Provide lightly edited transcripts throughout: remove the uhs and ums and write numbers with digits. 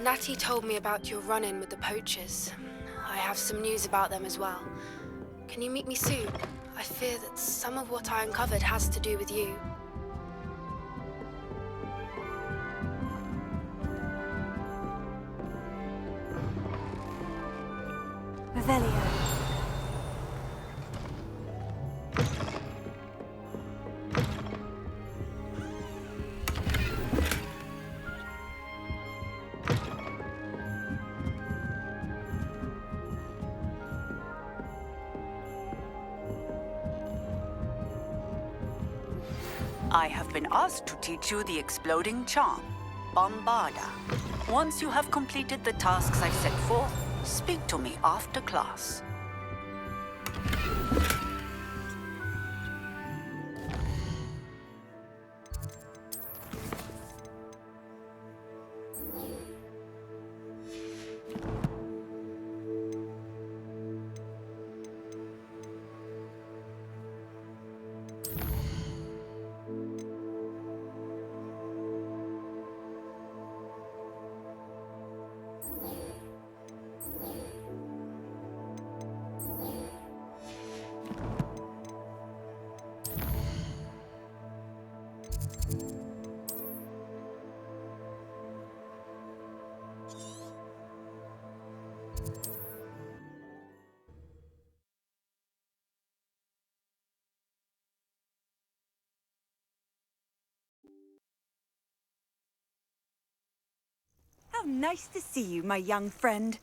Natty told me about your run-in with the poachers. I have some news about them as well. Can you meet me soon? I fear that some of what I uncovered has to do with you. Revelio. I have been asked to teach you the exploding charm, Bombarda. Once you have completed the tasks I've set forth, speak to me after class. How nice to see you, my young friend.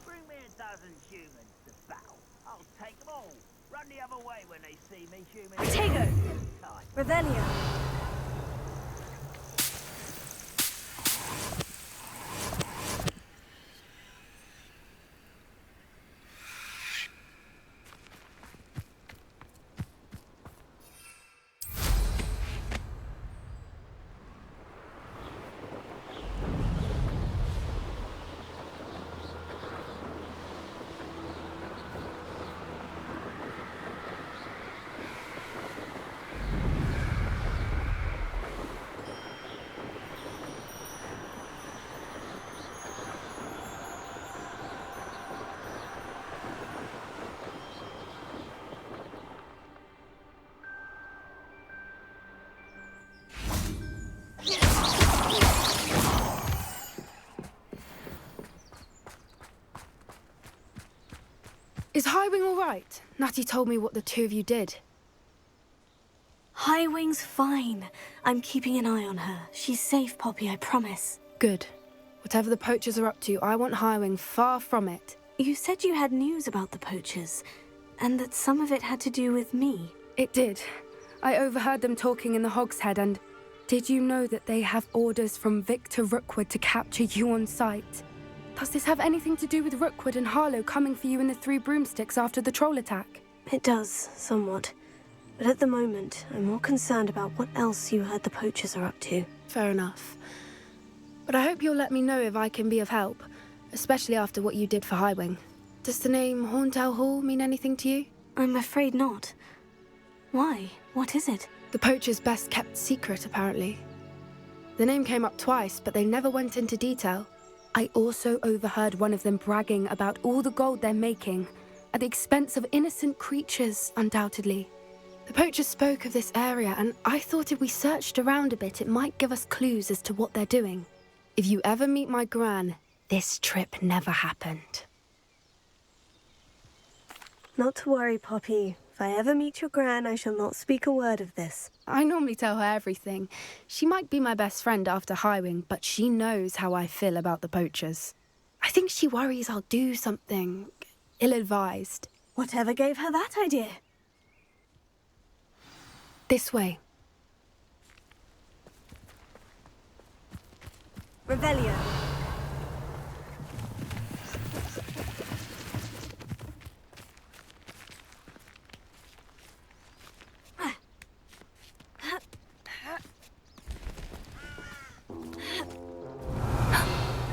Bring me a dozen humans to battle. I'll take them all. Run the other way when they see me, humans. Protego! Revelio. Is Highwing all right? Natty told me what the two of you did. Highwing's fine. I'm keeping an eye on her. She's safe, Poppy, I promise. Good. Whatever the poachers are up to, I want Highwing far from it. You said you had news about the poachers, and that some of it had to do with me. It did. I overheard them talking in the Hogshead, and did you know that they have orders from Victor Rookwood to capture you on sight? Does this have anything to do with Rookwood and Harlow coming for you in the Three Broomsticks after the troll attack? It does, somewhat. But at the moment, I'm more concerned about what else you heard the poachers are up to. Fair enough. But I hope you'll let me know if I can be of help, especially after what you did for Highwing. Does the name Horntail Hall mean anything to you? I'm afraid not. Why? What is it? The poachers' best kept secret, apparently. The name came up twice, but they never went into detail. I also overheard one of them bragging about all the gold they're making, at the expense of innocent creatures, undoubtedly. The poachers spoke of this area, and I thought if we searched around a bit, it might give us clues as to what they're doing. If you ever meet my gran, this trip never happened. Not to worry, Poppy. If I ever meet your gran, I shall not speak a word of this. I normally tell her everything. She might be my best friend after Highwing, but she knows how I feel about the poachers. I think she worries I'll do something ill-advised. Whatever gave her that idea? This way. Revelio.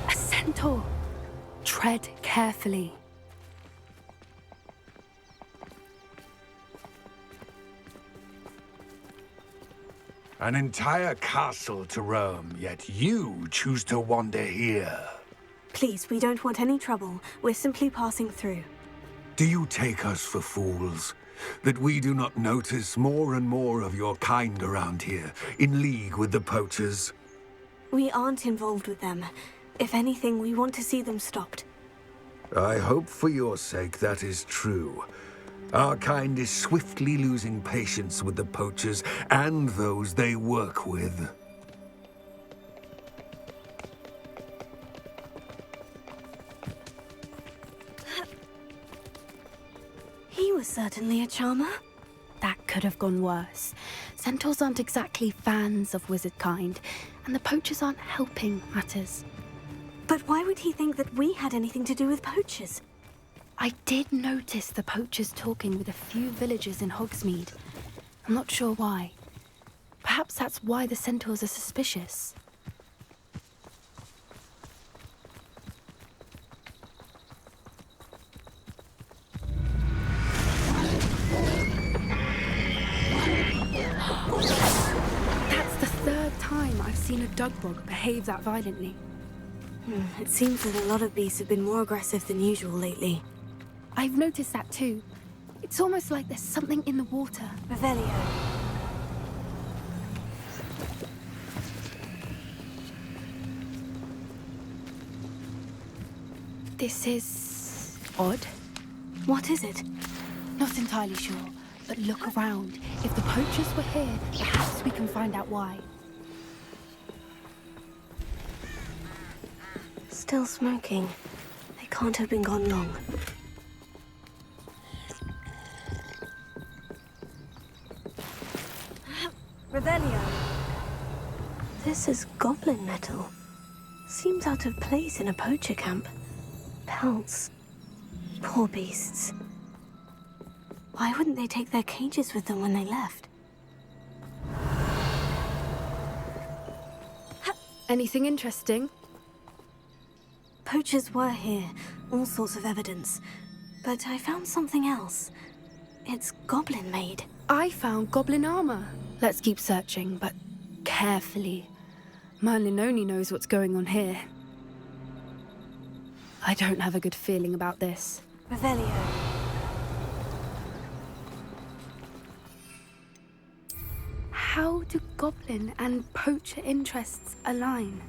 A centaur. Tread carefully. An entire castle to roam, yet you choose to wander here. Please, we don't want any trouble. We're simply passing through. Do you take us for fools? That we do not notice more and more of your kind around here, in league with the poachers? We aren't involved with them. If anything, we want to see them stopped. I hope for your sake that is true. Our kind is swiftly losing patience with the poachers and those they work with. He was certainly a charmer. That could have gone worse. Centaurs aren't exactly fans of wizard kind, and the poachers aren't helping matters. But why would he think that we had anything to do with poachers? I did notice the poachers talking with a few villagers in Hogsmeade. I'm not sure why. Perhaps that's why the centaurs are suspicious. That's the third time I've seen a dugbog behave that violently. It seems that a lot of beasts have been more aggressive than usual lately. I've noticed that too. It's almost like there's something in the water. Revelio. This is odd. What is it? Not entirely sure, but look around. If the poachers were here, perhaps we can find out why. Still smoking. They can't have been gone long. Revelio. This is goblin metal. Seems out of place in a poacher camp. Pelts. Poor beasts. Why wouldn't they take their cages with them when they left? Anything interesting? Poachers were here, all sorts of evidence. But I found something else. It's goblin-made. I found goblin armor. Let's keep searching, but carefully. Merlin only knows what's going on here. I don't have a good feeling about this. Revelio. How do goblin and poacher interests align?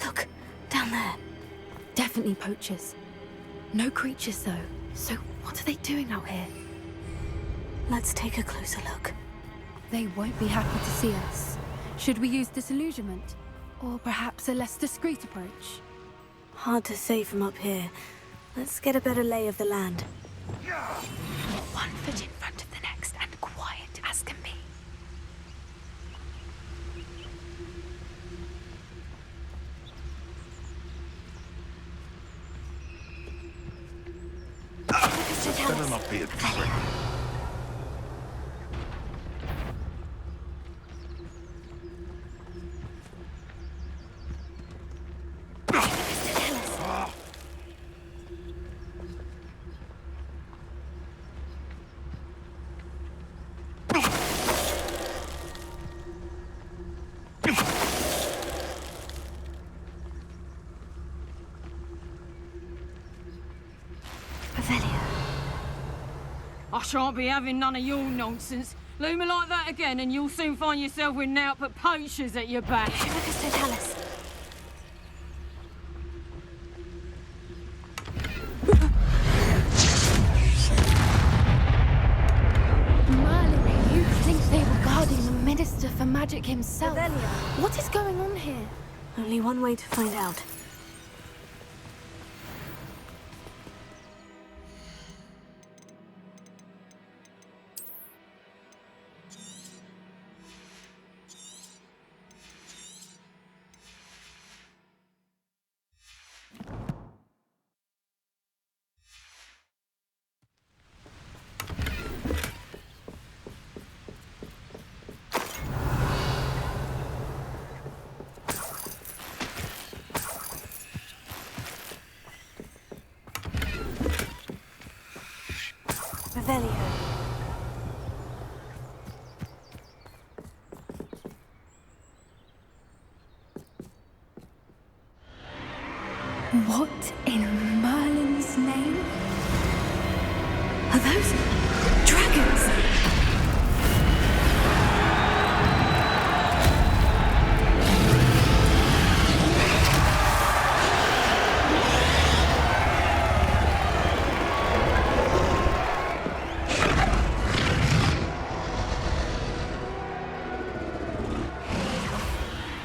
Look, down there. Definitely poachers. No creatures though, so what are they doing out here? Let's take a closer look. They won't be happy to see us. Should we use disillusionment? Or perhaps a less discreet approach? Hard to say from up here. Let's get a better lay of the land. One foot in front of the next and quiet as can be. Better not be a trick. I shan't be having none of your nonsense. Leave me like that again and you'll soon find yourself with naught but poachers at your back. Merlin, you think they were guarding the Minister for Magic himself? Revelio. What is going on here? Only one way to find out. Revelio. Are those dragons?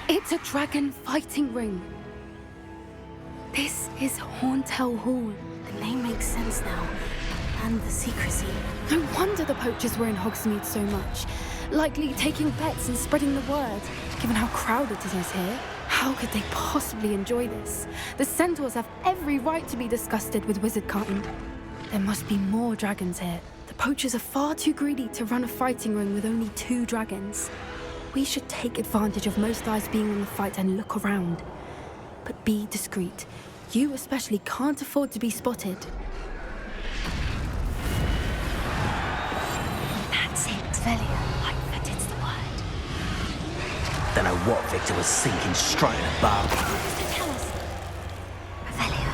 It's a dragon fighting ring. This is Horntail Hall. The name makes sense now. And the secrecy. No wonder the poachers were in Hogsmeade so much. Likely taking bets and spreading the word. Given how crowded it is here, how could they possibly enjoy this? The centaurs have every right to be disgusted with wizardkind. There must be more dragons here. The poachers are far too greedy to run a fighting ring with only 2 dragons. We should take advantage of most eyes being on the fight and look around. But be discreet. You especially can't afford to be spotted. That's it, Velia. That is the word. Don't know what Victor was sinking straight in a bar. Just tell us. Velia.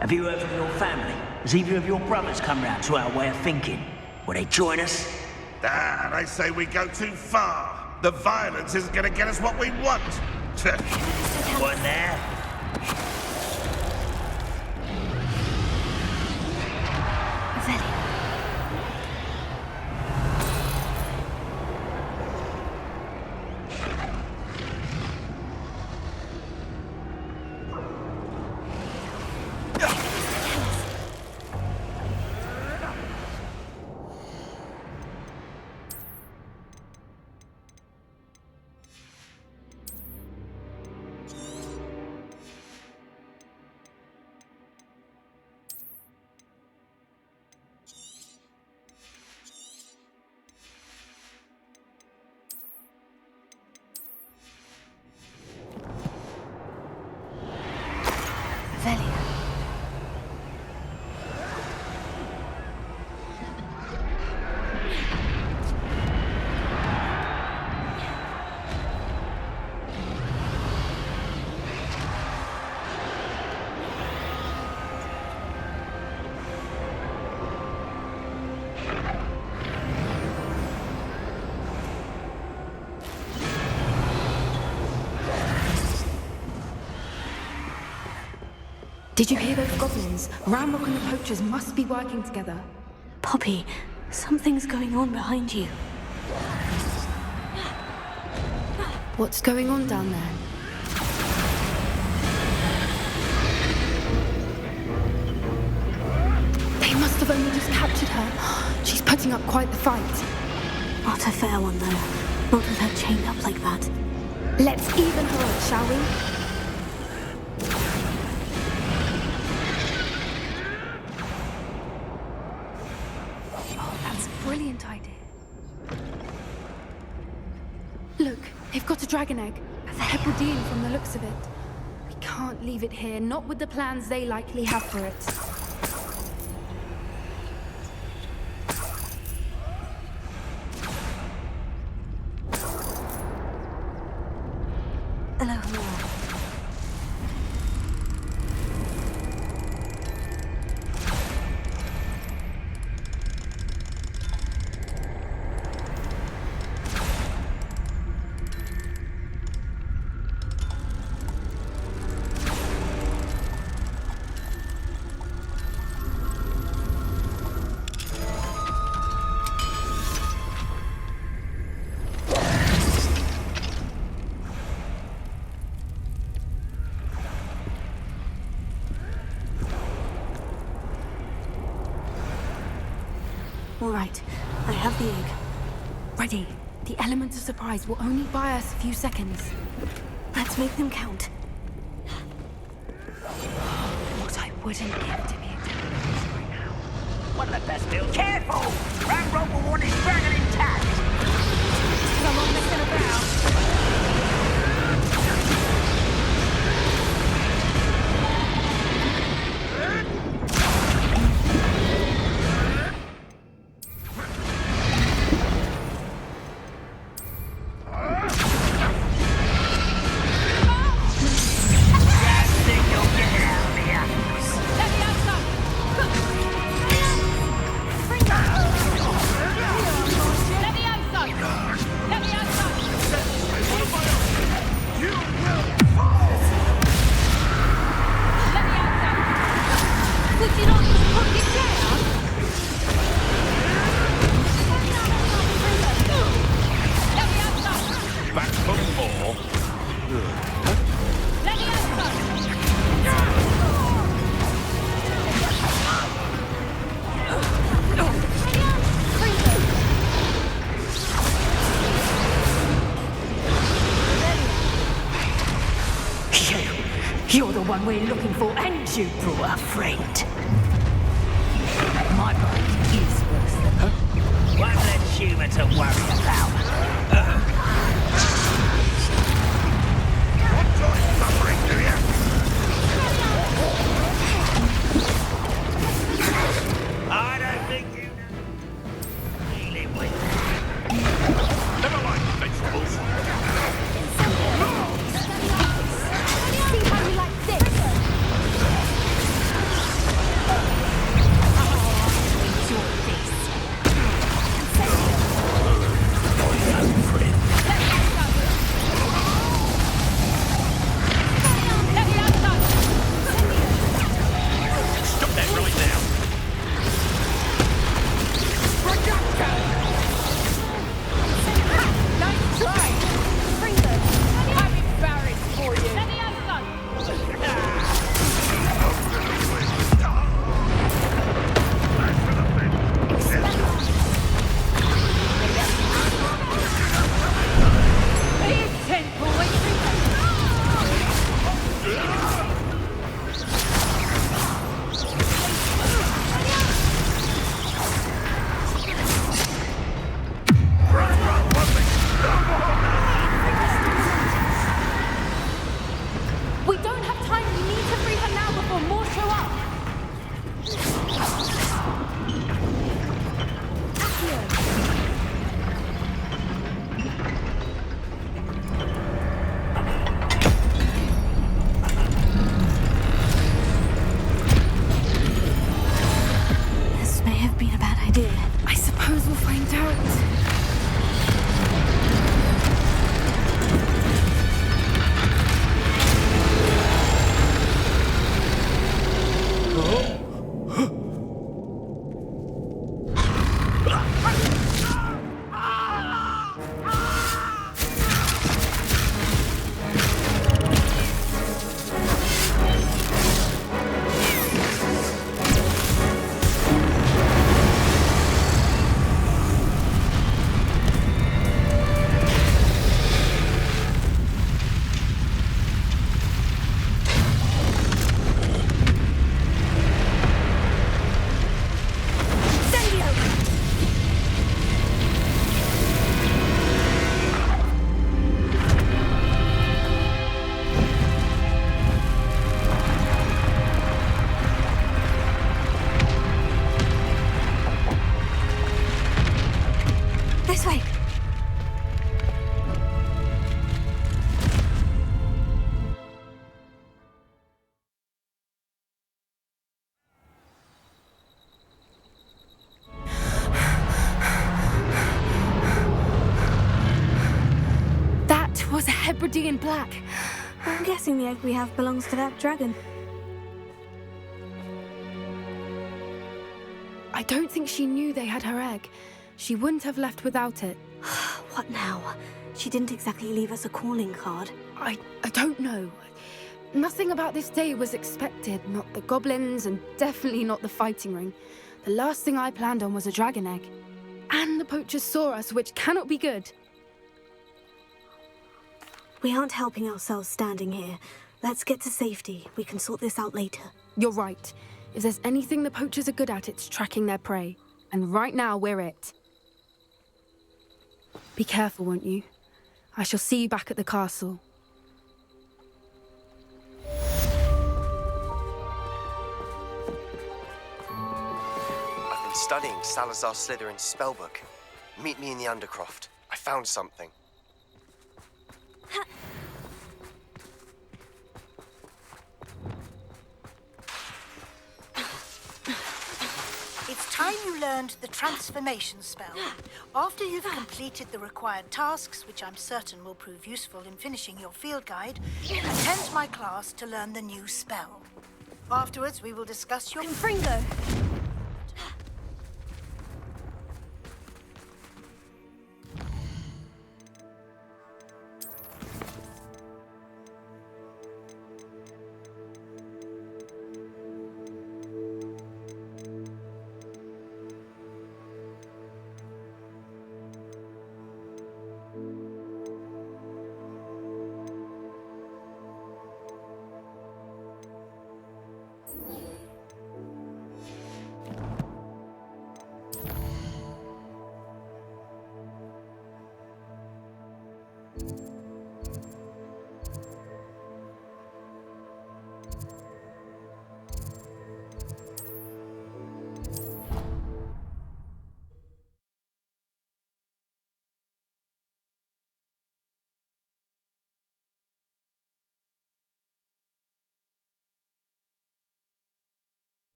Have you heard from your family? Has either of your brothers come round to our way of thinking? Will they join us? Ah, they say we go too far. The violence isn't gonna get us what we want. What now? Velia. Velia. Did you hear those goblins? Ramrock and the poachers must be working together. Poppy, something's going on behind you. What's going on down there? They must have only just captured her. She's putting up quite the fight. Not a fair one, though. Not with her chained up like that. Let's even her out, shall we? Brilliant idea. Look, they've got a dragon egg. A Hebridean from the looks of it. We can't leave it here, not with the plans they likely have for it. Hello. All right, I have the egg. Ready. The element of surprise will only buy us a few seconds. Let's make them count. What I wouldn't give to be examined right now. One of the best deals. Careful! Ravenclaw will want his dragon intact. Come on, messing about. Back for more. You're the one we're looking for, and you brought a friend. My brain is worse than her. One less human to worry about. What joy suffering, do you? I don't think you dealing with Never mind vegetables. See how you like this? Stop that right now. Nice try! I'm embarrassed for you. Here's 10 points. We don't have time. We need to free her now before more show up. This may have been a bad idea. I suppose we'll find out. This way. That was a Hebridean black. I'm guessing the egg we have belongs to that dragon. I don't think she knew they had her egg. She wouldn't have left without it. What now? She didn't exactly leave us a calling card. I don't know. Nothing about this day was expected. Not the goblins, and definitely not the fighting ring. The last thing I planned on was a dragon egg. And the poachers saw us, which cannot be good. We aren't helping ourselves standing here. Let's get to safety. We can sort this out later. You're right. If there's anything the poachers are good at, it's tracking their prey. And right now, we're it. Be careful, won't you? I shall see you back at the castle. I've been studying Salazar Slytherin's spellbook. Meet me in the Undercroft. I found something. It's time you learned the transformation spell. After you've completed the required tasks, which I'm certain will prove useful in finishing your field guide, attend my class to learn the new spell. Afterwards, we will discuss your... Fringo!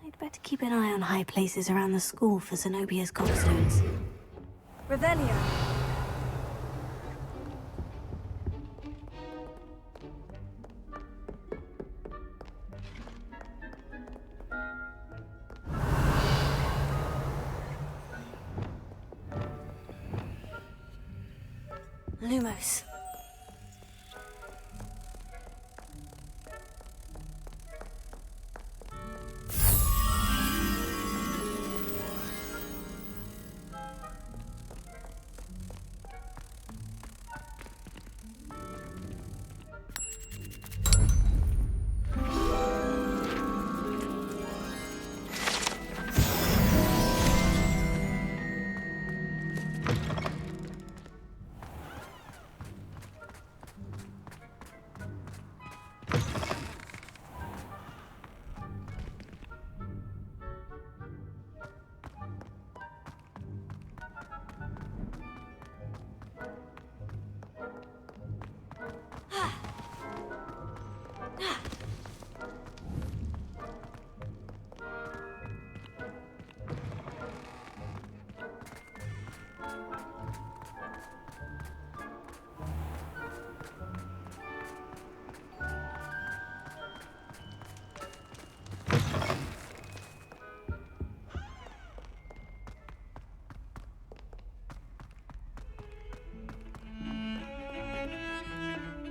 I'd better keep an eye on high places around the school for Zenobia's gobstones. Revelio! Lumos.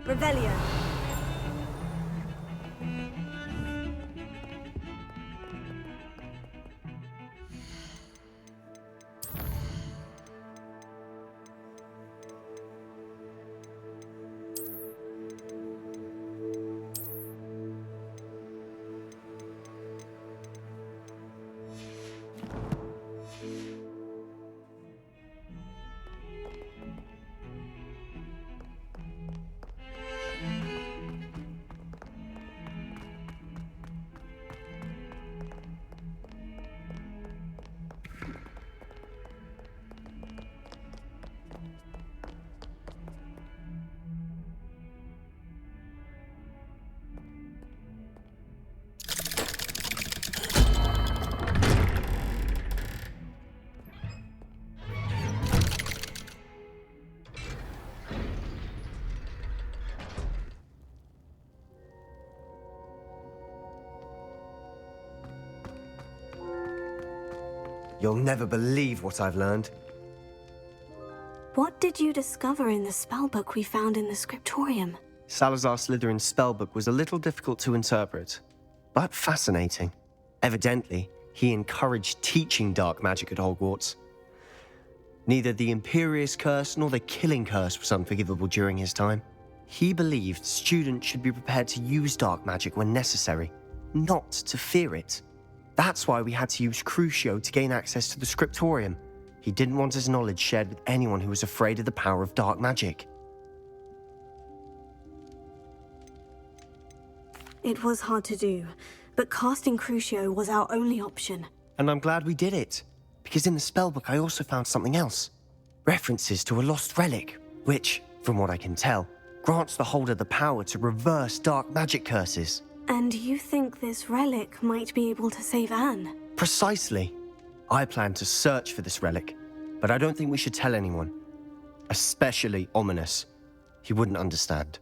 Revelio. You'll never believe what I've learned. What did you discover in the spellbook we found in the scriptorium? Salazar Slytherin's spellbook was a little difficult to interpret, but fascinating. Evidently, he encouraged teaching dark magic at Hogwarts. Neither the Imperious Curse nor the Killing Curse was unforgivable during his time. He believed students should be prepared to use dark magic when necessary, not to fear it. That's why we had to use Crucio to gain access to the scriptorium. He didn't want his knowledge shared with anyone who was afraid of the power of dark magic. It was hard to do, but casting Crucio was our only option. And I'm glad we did it, because in the spellbook I also found something else. References to a lost relic, which, from what I can tell, grants the holder the power to reverse dark magic curses. And you think this relic might be able to save Anne? Precisely. I plan to search for this relic, but I don't think we should tell anyone. Especially Ominous. He wouldn't understand.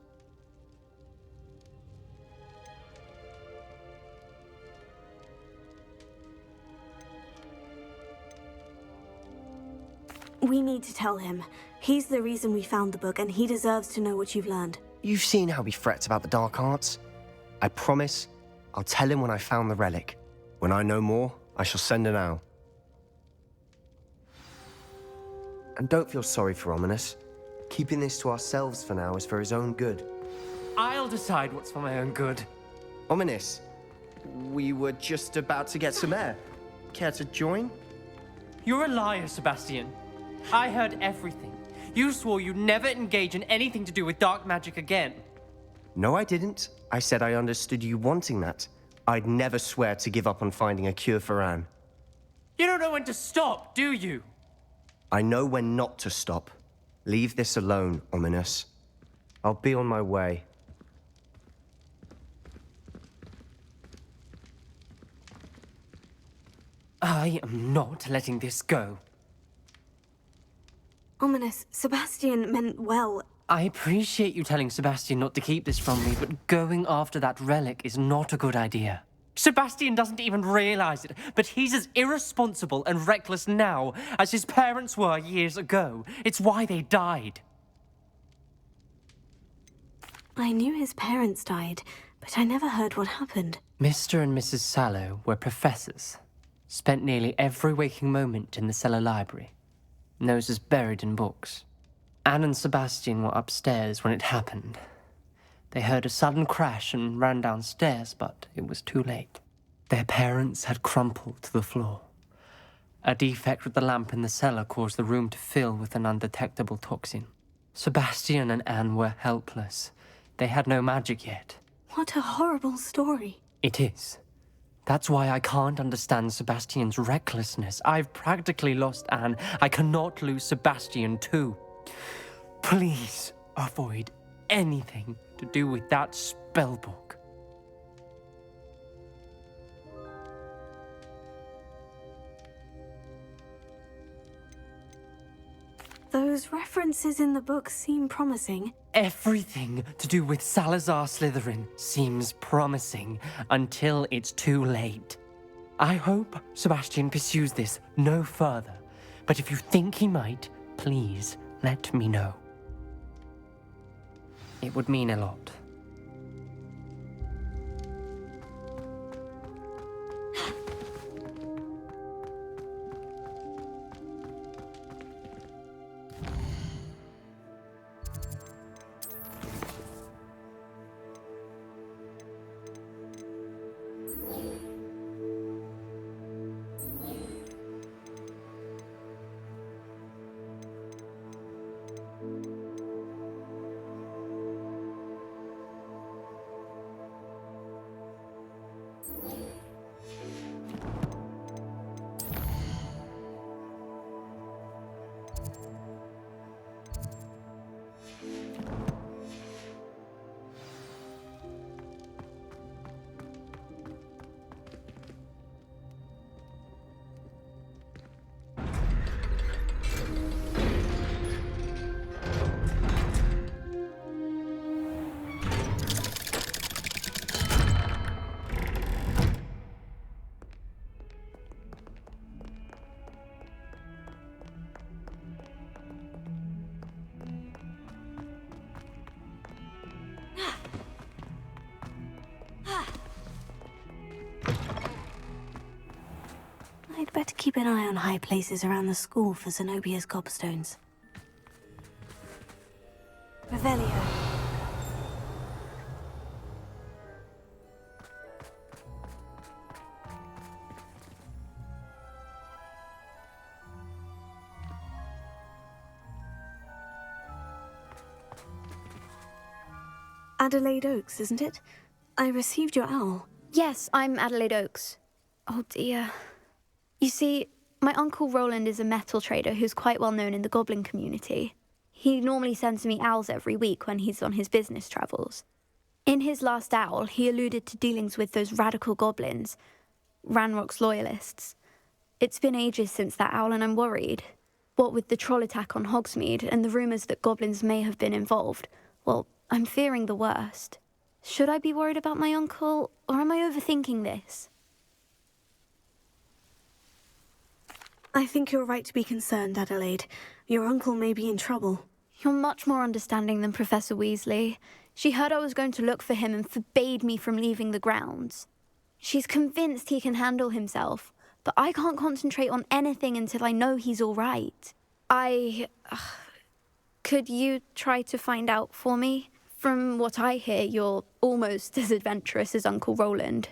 We need to tell him. He's the reason we found the book, and he deserves to know what you've learned. You've seen how he frets about the dark arts. I promise I'll tell him when I found the relic. When I know more, I shall send an owl. And don't feel sorry for Ominous. Keeping this to ourselves for now is for his own good. I'll decide what's for my own good. Ominous, we were just about to get some air. Care to join? You're a liar, Sebastian. I heard everything. You swore you'd never engage in anything to do with dark magic again. No, I didn't. I said I understood you wanting that. I'd never swear to give up on finding a cure for Anne. You don't know when to stop, do you? I know when not to stop. Leave this alone, Ominous. I'll be on my way. I am not letting this go. Ominous, Sebastian meant well. I appreciate you telling Sebastian not to keep this from me, but going after that relic is not a good idea. Sebastian doesn't even realize it, but he's as irresponsible and reckless now as his parents were years ago. It's why they died. I knew his parents died, but I never heard what happened. Mr. and Mrs. Sallow were professors. Spent nearly every waking moment in the cellar library. Noses buried in books. Anne and Sebastian were upstairs when it happened. They heard a sudden crash and ran downstairs, but it was too late. Their parents had crumpled to the floor. A defect with the lamp in the cellar caused the room to fill with an undetectable toxin. Sebastian and Anne were helpless. They had no magic yet. What a horrible story. It is. That's why I can't understand Sebastian's recklessness. I've practically lost Anne. I cannot lose Sebastian too. Please avoid anything to do with that spellbook. Those references in the book seem promising. Everything to do with Salazar Slytherin seems promising until it's too late. I hope Sebastian pursues this no further, but if you think he might, please let me know. It would mean a lot. I'd better keep an eye on high places around the school for Zenobia's gobstones. Revelio. Adelaide Oaks, isn't it? I received your owl. Yes, I'm Adelaide Oaks. Oh dear. You see, my Uncle Roland is a metal trader who's quite well known in the goblin community. He normally sends me owls every week when he's on his business travels. In his last owl, he alluded to dealings with those radical goblins, Ranrock's loyalists. It's been ages since that owl and I'm worried. What with the troll attack on Hogsmeade and the rumours that goblins may have been involved, well, I'm fearing the worst. Should I be worried about my uncle, or am I overthinking this? I think you're right to be concerned, Adelaide. Your uncle may be in trouble. You're much more understanding than Professor Weasley. She heard I was going to look for him and forbade me from leaving the grounds. She's convinced he can handle himself, but I can't concentrate on anything until I know he's all right. Could you try to find out for me? From what I hear, you're almost as adventurous as Uncle Roland.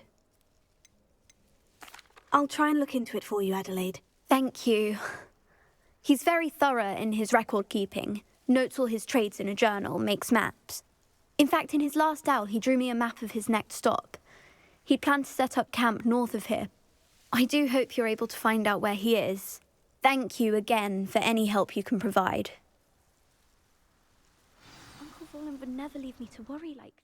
I'll try and look into it for you, Adelaide. Thank you. He's very thorough in his record keeping, notes all his trades in a journal, makes maps. In fact, in his last owl, he drew me a map of his next stop. He'd planned to set up camp north of here. I do hope you're able to find out where he is. Thank you again for any help you can provide. Uncle Roland would never leave me to worry like this.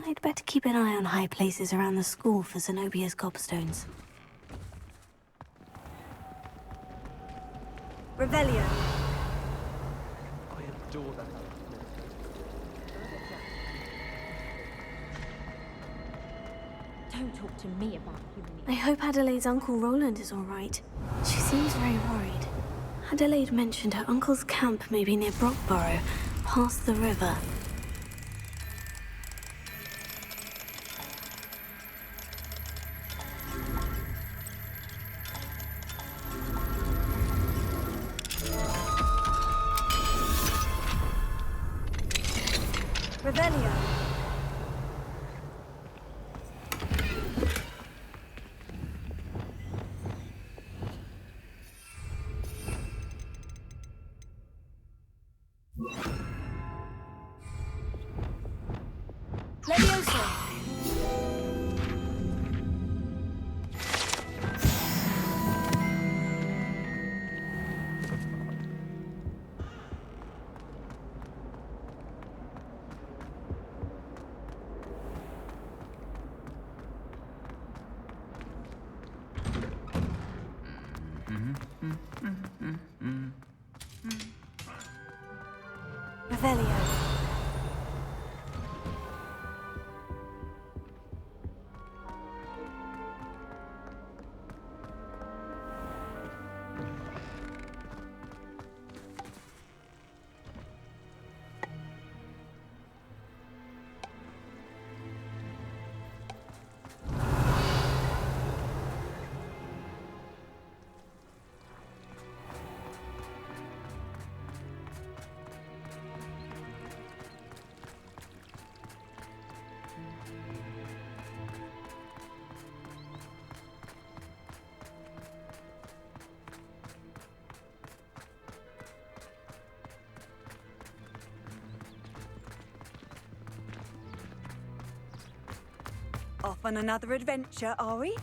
I'd better keep an eye on high places around the school for Zenobia's gobstones. Revelio. I adore that. Don't talk to me about humiliation. I hope Adelaide's Uncle Roland is all right. She seems very worried. Adelaide mentioned her uncle's camp may be near Brockborough, past the river. Revelio. Leviosa. Revelio. Off on another adventure, are we?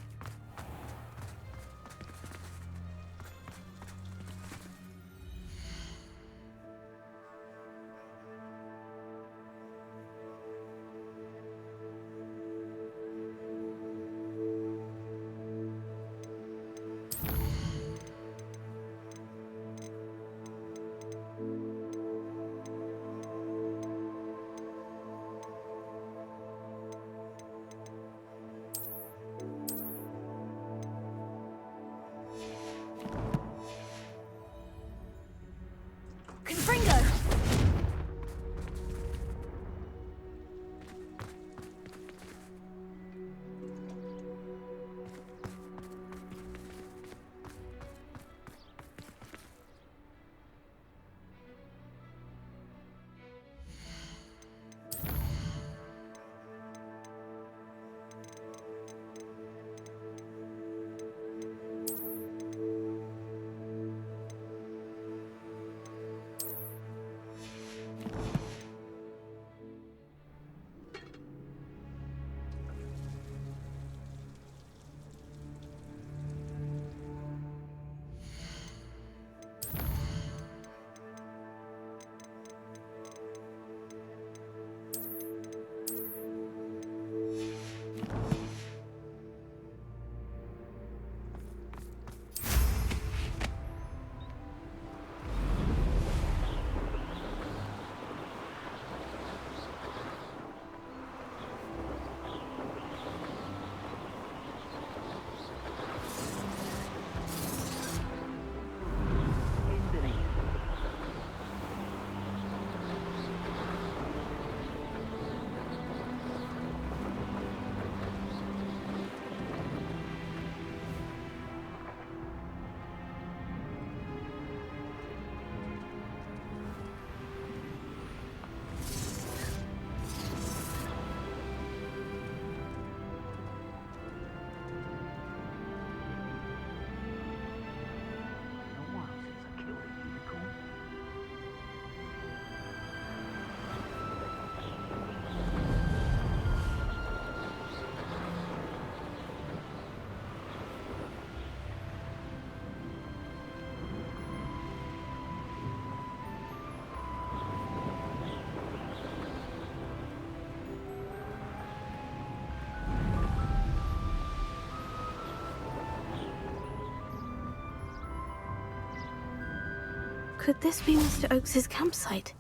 Could this be Mr. Oakes's campsite?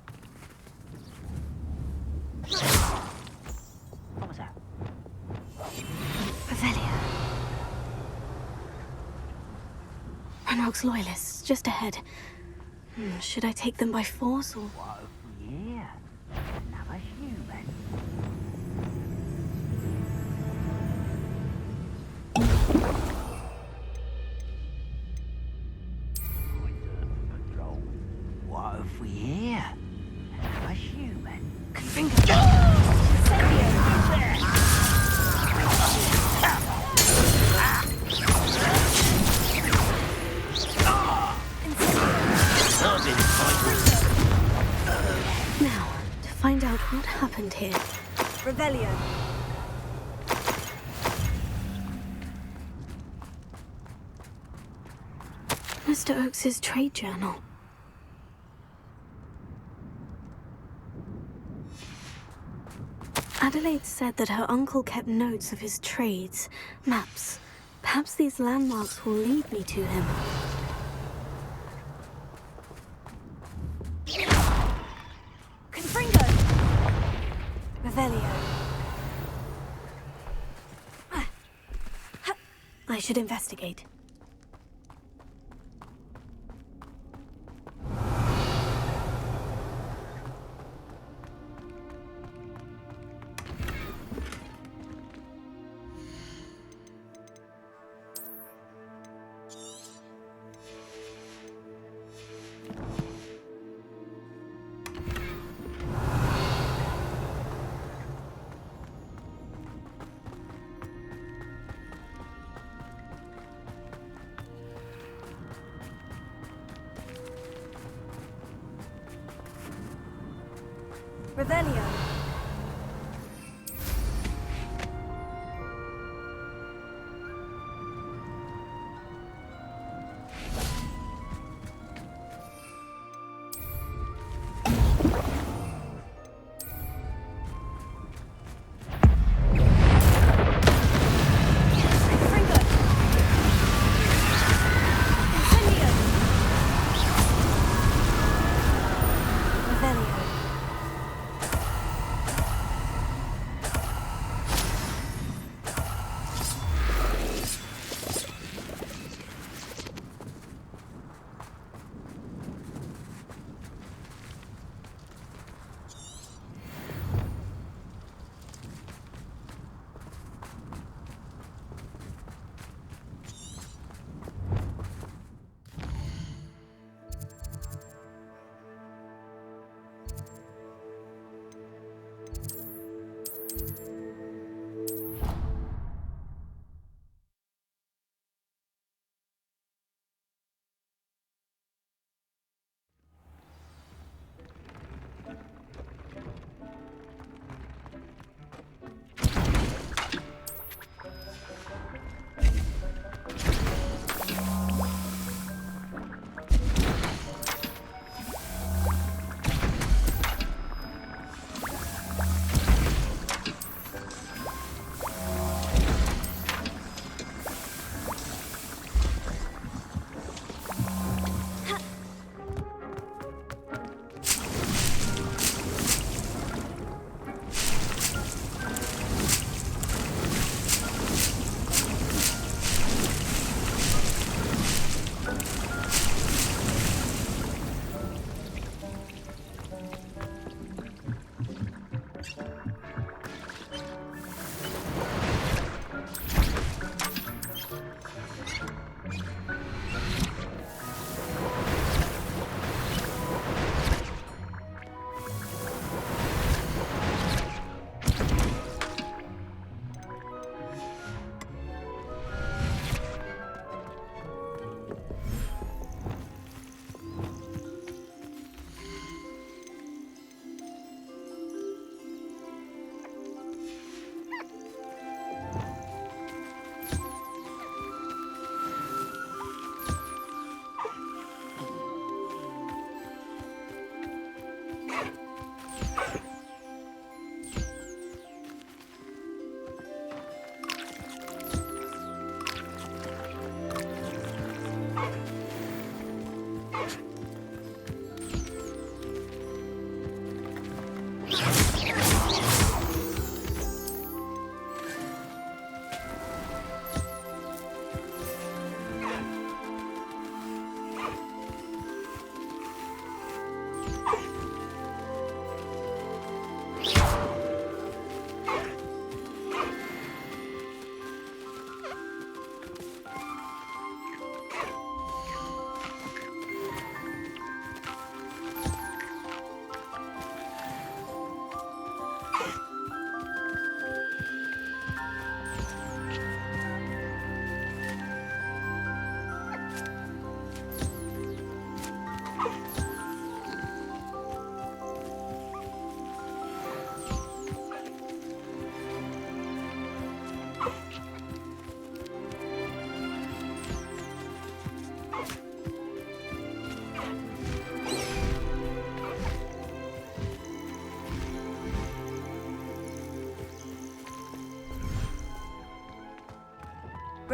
What was that? Revelio. Ranrock's loyalists, just ahead. Should I take them by force or... What? Yeah. Another human. Patrol. What have we here? Another human. Now, to find out what happened here. Revelio. Mr. Oakes's trade journal. Adelaide said that her uncle kept notes of his trades, maps. Perhaps these landmarks will lead me to him. Confringo. Revelio. I should investigate. Revelio.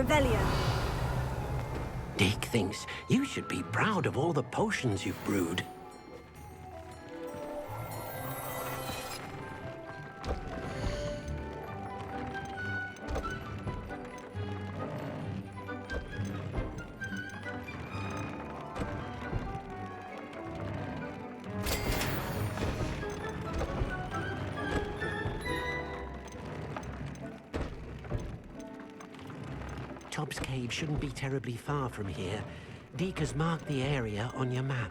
Revelio. Dick thinks you should be proud of all the potions you've brewed. Tobbs Cave shouldn't be terribly far from here. Deke has marked the area on your map.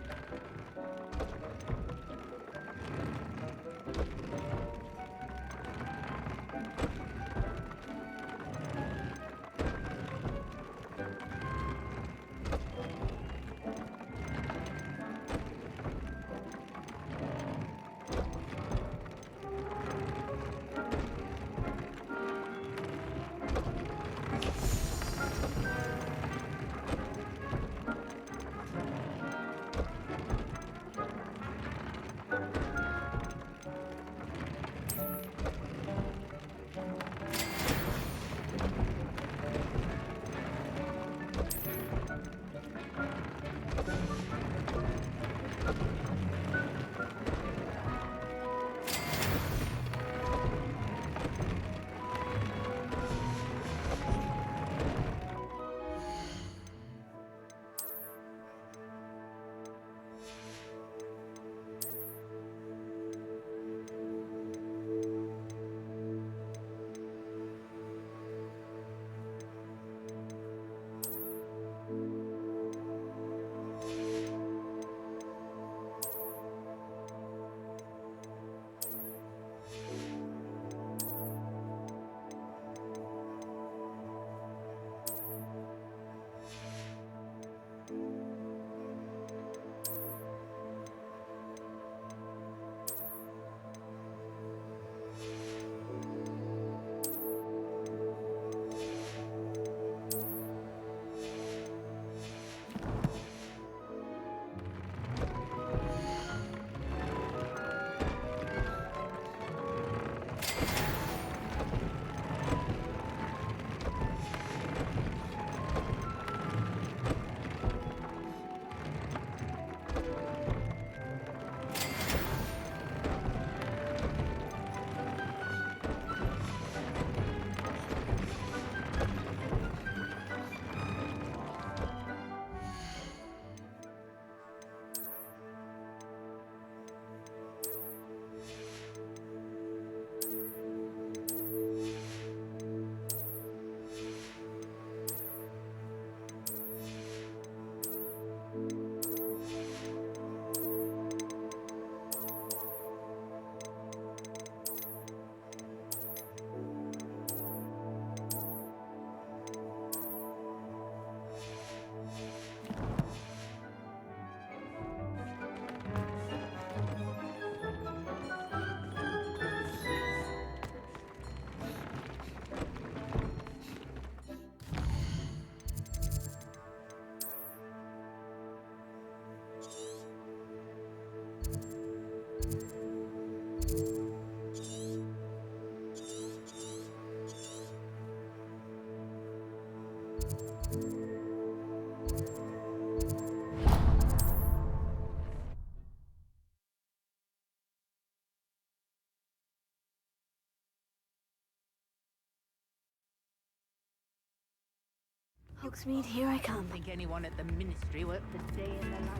Hogsmeade, here I come. I think anyone at the Ministry worked a day in their life.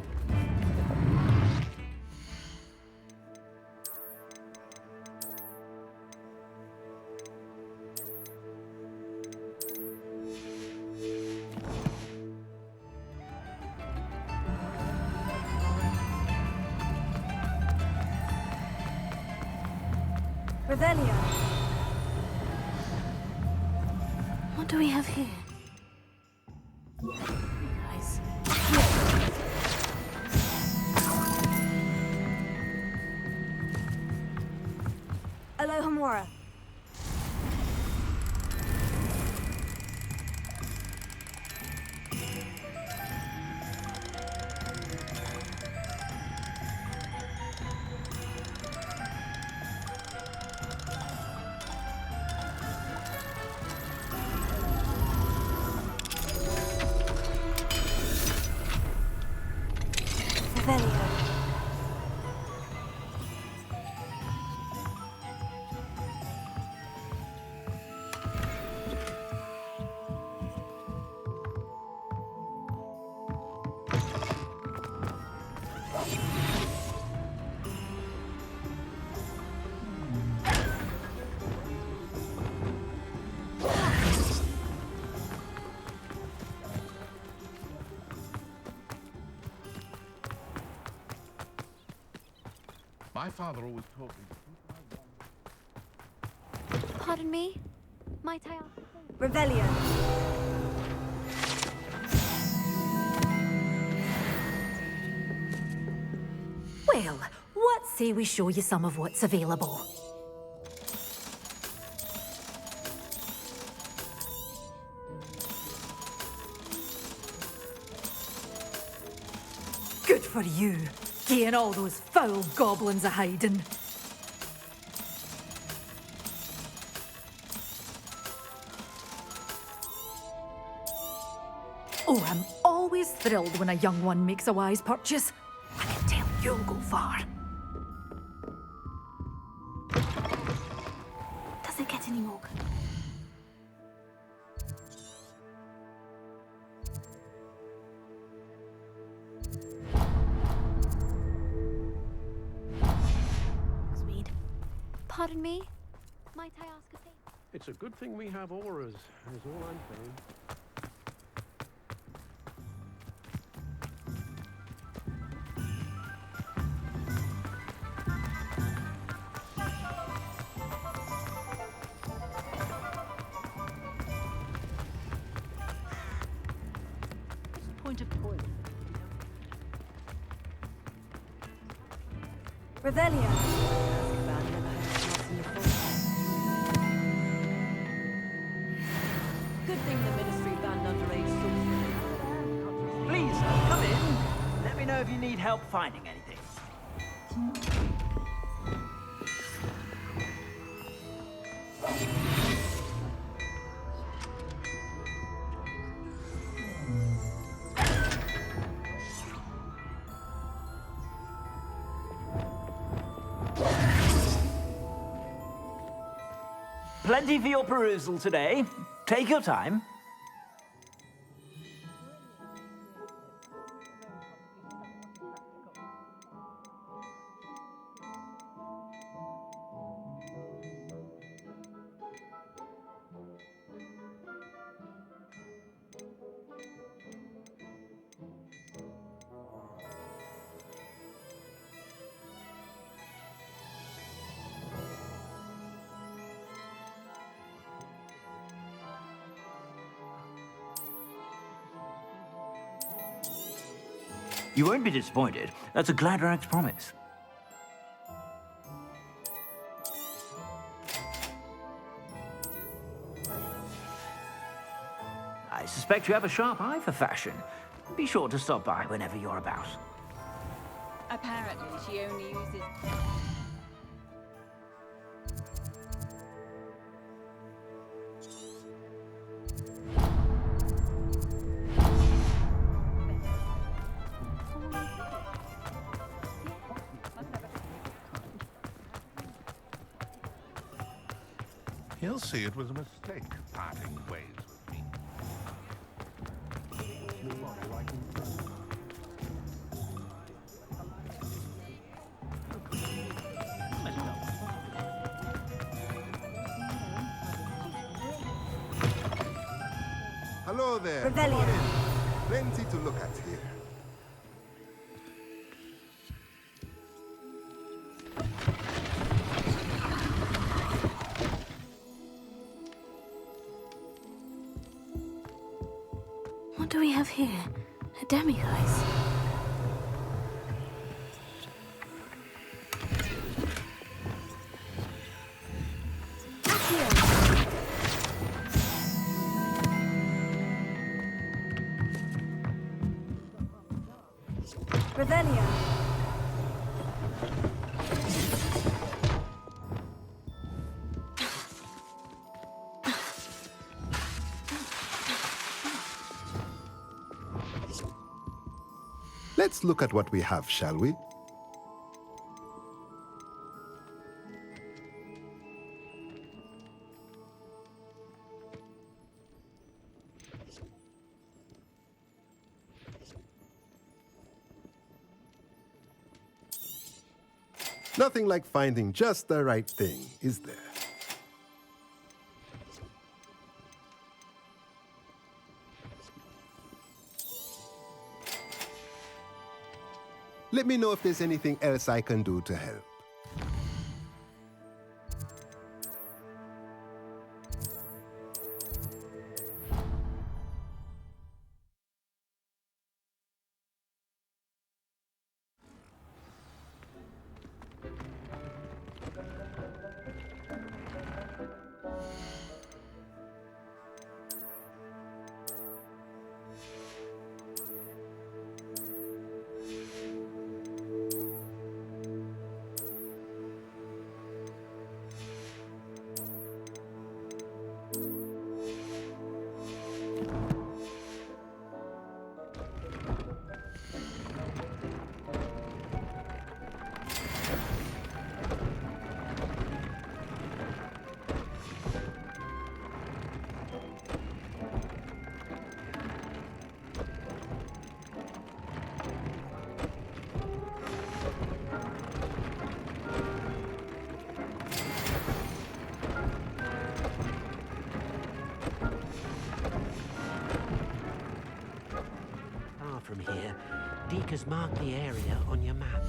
Revelio. What do we have here? Guys. Alohomora. Revelio. My father always taught me. Pardon me? Might I ask? Revelio. Well, what say we show you some of what's available? Good for you, getting all those foul goblins a hiding. Oh, I'm always thrilled when a young one makes a wise purchase. I can tell you'll go far. Does it get any more? Sweet. Pardon me? Might I ask a favor? It's a good thing we have auras, is all I'm saying. Point of toilet. Revelio. Good thing the Ministry banned underage sorcery. Please, come in. Let me know if you need help finding anything. Plenty for your perusal today. Take your time. You won't be disappointed. That's a Gladrag's promise. I suspect you have a sharp eye for fashion. Be sure to stop by whenever you're about. Apparently, she only uses. He'll see it was a mistake parting ways with me. Hello there. Revelio. Come on in. Plenty to look at here. What do we have here? A demiguise. Revelio. Let's look at what we have, shall we? Nothing like finding just the right thing, is there? Let me know if there's anything else I can do to help. From here, Deke has marked the area on your map.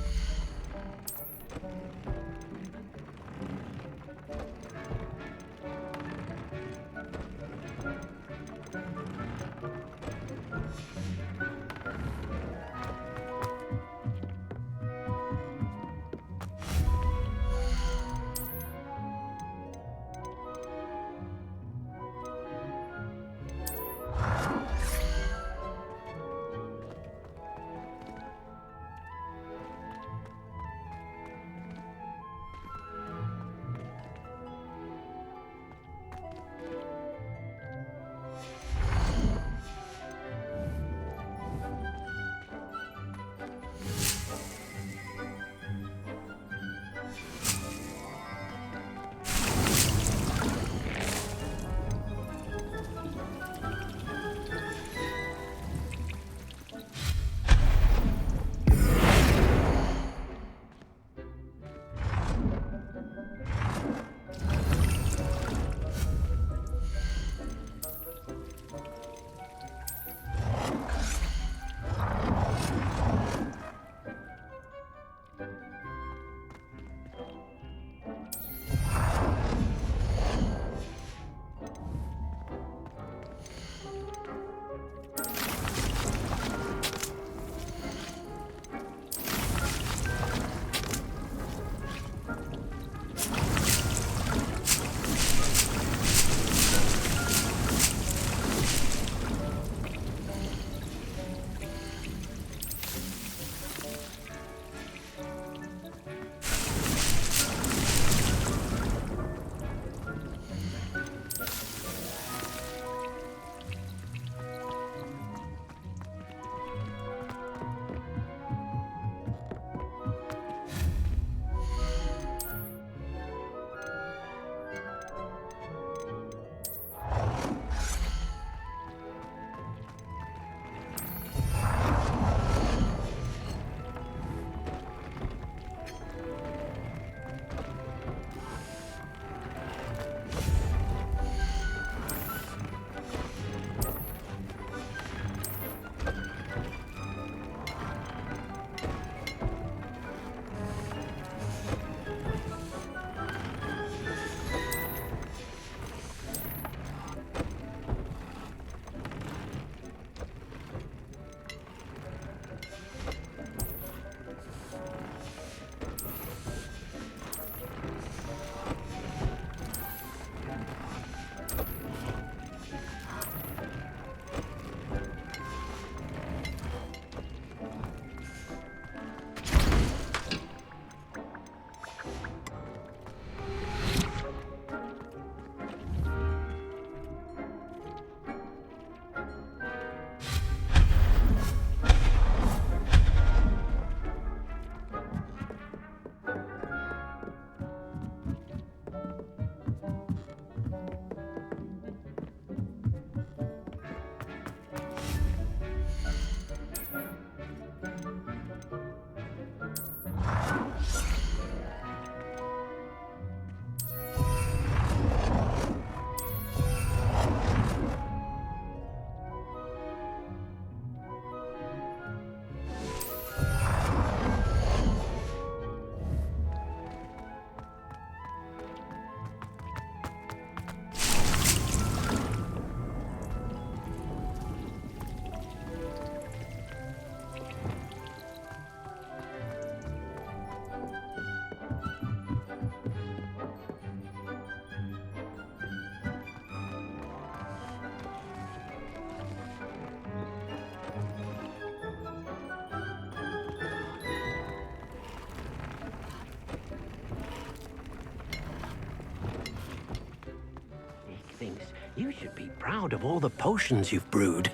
proud of all the potions you've brewed.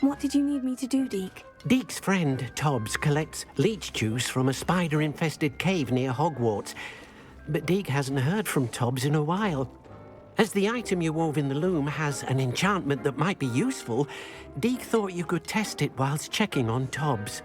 What did you need me to do, Deke? Deke's friend, Tobbs, collects leech juice from a spider-infested cave near Hogwarts. But Deke hasn't heard from Tobbs in a while. As the item you wove in the loom has an enchantment that might be useful, Deke thought you could test it whilst checking on Tobbs.